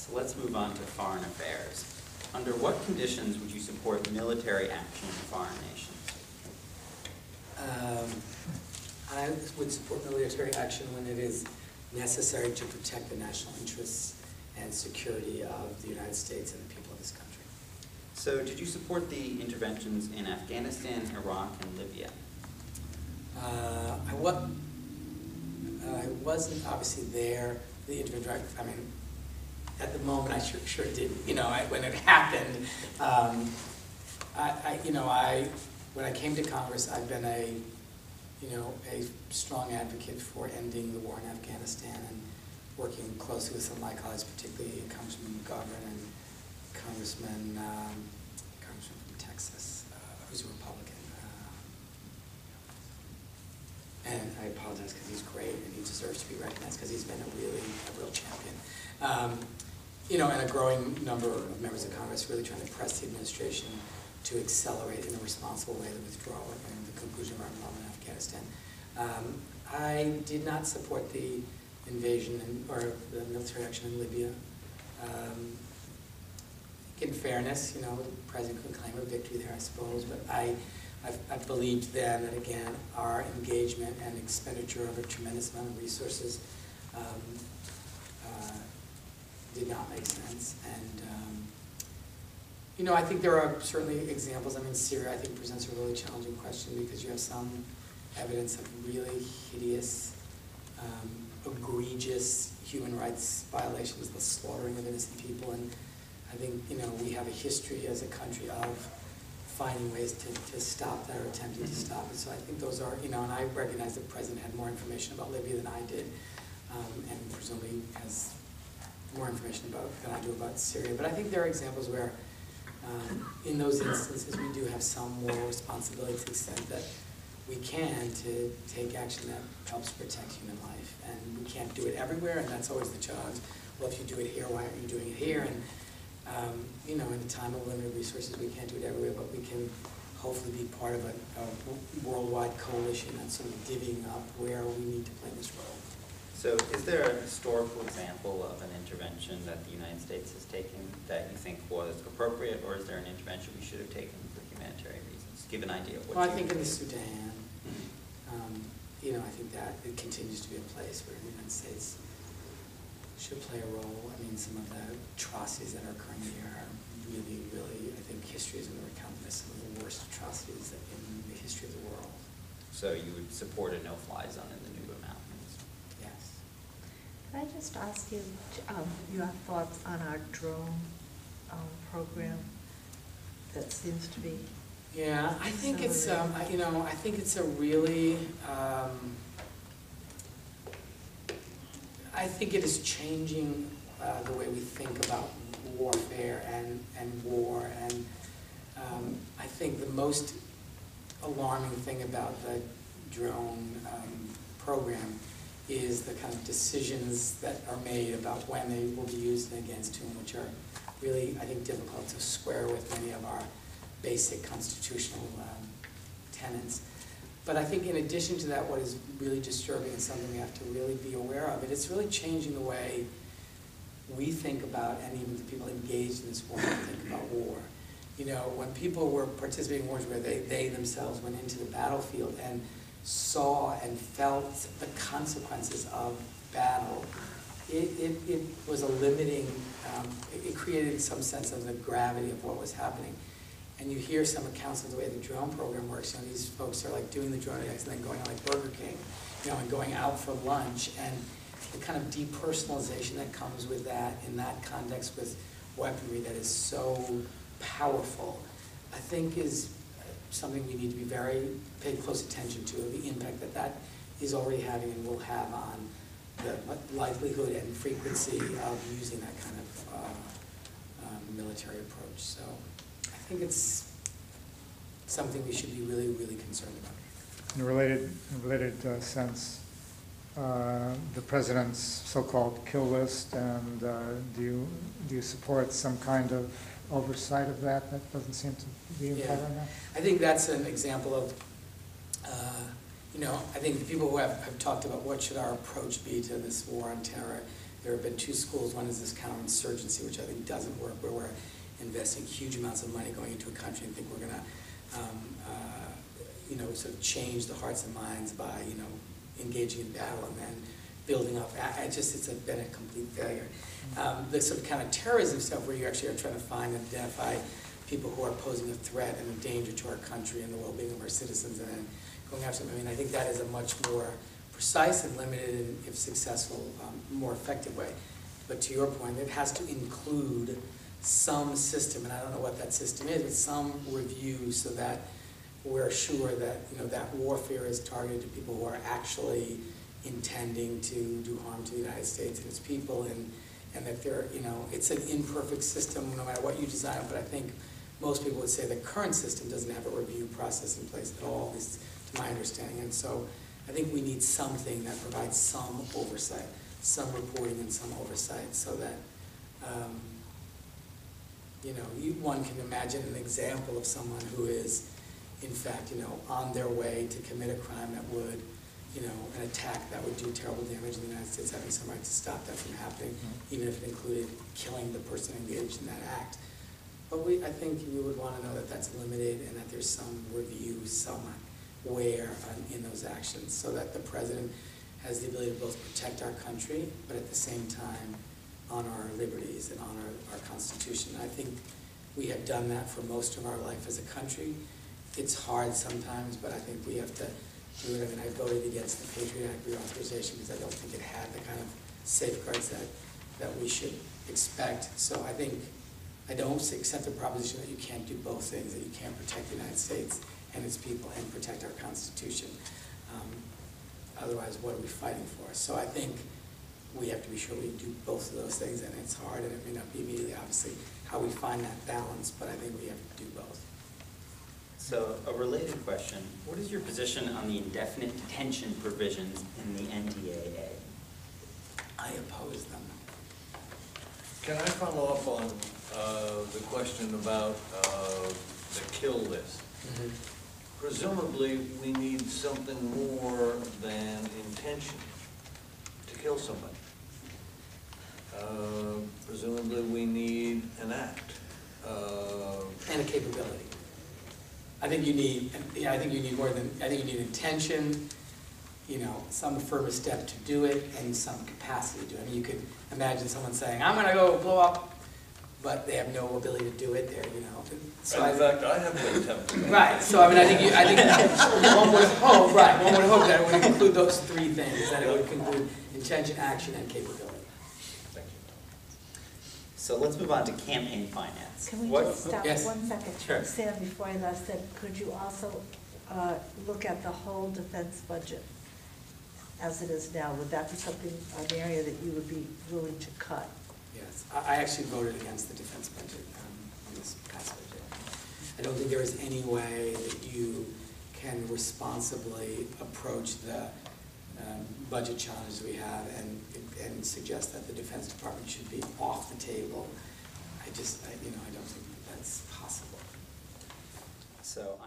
So let's move on to foreign affairs. Under what conditions would you support military action in foreign nations? I would support military action when it is necessary to protect the national interests and security of the United States and the people of this country. So did you support the interventions in Afghanistan, Iraq, and Libya? I wasn't obviously there. The intervention, I mean, at the moment I sure did. You know, when it happened, when I came to Congress, I've been a strong advocate for ending the war in Afghanistan and working closely with some of my colleagues, particularly Congressman McGovern and Congressman from Texas, who's a Republican. And I apologize because he's great and he deserves to be recognized because he's been a real champion. And a growing number of members of Congress really trying to press the administration to accelerate in a responsible way the withdrawal and the conclusion of our involvement in Afghanistan. I did not support the invasion or the military action in Libya. In fairness, the president could claim a victory there, I suppose, but I believed then that, again, our engagement and expenditure of a tremendous amount of resources did not make sense. And, I think there are certainly examples. I mean, Syria, I think, presents a really challenging question because you have some evidence of really hideous, egregious human rights violations, the slaughtering of innocent people. And I think, we have a history as a country of finding ways to stop that or attempting to stop it. So I think those are, and I recognize the president had more information about Libya than I did, and presumably has more information than I do about Syria. But I think there are examples where, in those instances, we do have some moral responsibility to the extent that we can to take action that helps protect human life. And we can't do it everywhere, and that's always the challenge. Well, if you do it here, why aren't you doing it here? And in a time of limited resources, we can't do it everywhere, but we can hopefully be part of a worldwide coalition that's sort of divvying up where we need to play this role. So is there a historical example of an intervention that the United States has taken that you think was appropriate, or is there an intervention we should have taken for humanitarian reasons? Give an idea of what I think in the Sudan, I think that it continues to be a place where the United States should play a role. I mean, some of the atrocities that are occurring here are really, really, I think history is going to recount this, some of the worst atrocities in the history of the world. So you would support a no-fly zone in the Nuba Mountains? Yes. Can I just ask you your thoughts on our drone program that seems to be? Yeah, I think it's I think it's a really I think it is changing the way we think about warfare and war, and I think the most alarming thing about the drone program is the kind of decisions that are made about when they will be used and against whom, which are really, I think, difficult to square with many of our basic constitutional tenets. But I think in addition to that, what is really disturbing and something we have to really be aware of, it's really changing the way we think about, and even the people engaged in this war think about war. When people were participating in wars where they themselves went into the battlefield and saw and felt the consequences of battle, it was a limiting, it created some sense of the gravity of what was happening. And you hear some accounts of the way the drone program works. These folks are like doing the drone attacks and then going to like Burger King, and going out for lunch, and the kind of depersonalization that comes with that in that context with weaponry that is so powerful, I think is something we need to be pay close attention to, the impact that is already having and will have on the likelihood and frequency of using that kind of military approach. So I think it's something we should be really, really concerned about. In a related sense, the president's so-called kill list, and do you support some kind of oversight of that? That doesn't seem to be in play right now. I think that's an example of, I think the people who have talked about what should our approach be to this war on terror there have been 2 schools. One is this counterinsurgency, which I think doesn't work, where we're investing huge amounts of money going into a country and think we're going to, sort of change the hearts and minds by, engaging in battle and then building up. It's been a complete failure. The sort of counterterrorism stuff, where you actually are trying to find and identify people who are posing a threat and a danger to our country and the well-being of our citizens, and then going after them. I mean, I think that is a much more precise and limited, and if successful, more effective way. But to your point, it has to include some system, and I don't know what that system is, but some review so that we're sure that that warfare is targeted to people who are actually intending to do harm to the United States and its people, and that they're, it's an imperfect system no matter what you design. But I think most people would say the current system doesn't have a review process in place at all, at least to my understanding. And so I think we need something that provides some oversight, some reporting and some oversight, so that one can imagine an example of someone who is, in fact, on their way to commit a crime that would, an attack that would do terrible damage in the United States, having some right to stop that from happening, even if it included killing the person engaged in that act. But I think we would want to know that that's limited and that there's some review somewhere in those actions, so that the president has the ability to both protect our country, but at the same time honor our liberties and honor our Constitution. I think we have done that for most of our life as a country. It's hard sometimes, but I think we have to do it. I mean, I voted against the Patriot Act reauthorization because I don't think it had the kind of safeguards that we should expect. So I think I don't accept the proposition that you can't do both things, that you can't protect the United States and its people and protect our Constitution. Otherwise, what are we fighting for? So I think we have to be sure we do both of those things, and it's hard, and it may not be immediately, obviously, how we find that balance, but I think we have to do both. So a related question, what is your position on the indefinite detention provisions in the NDAA? I oppose them. Can I follow up on the question about the kill list? Mm-hmm. Presumably, we need something more than intention to kill somebody. Presumably, we need an act. And a capability. I think you need more than, I think you need intention, some affirmative step to do it, and some capacity to do it. I mean, you could imagine someone saying, I'm gonna go blow up, but they have no ability to do it there, So in fact, I have been tempted. Right, so I mean, I think one would hope that it would include those 3 things, that it would include intention, action, and capability. Thank you. So let's move on to campaign finance. Can we What- just stop Yes. 1 second? Sure. Sam, before I left, said, could you also look at the whole defense budget as it is now? Would that be something, an area that you would be willing to cut? Yes, I actually voted against the defense budget on this past budget. I don't think there is any way that you can responsibly approach the budget challenges we have and suggest that the Defense Department should be off the table. I don't think that's possible. So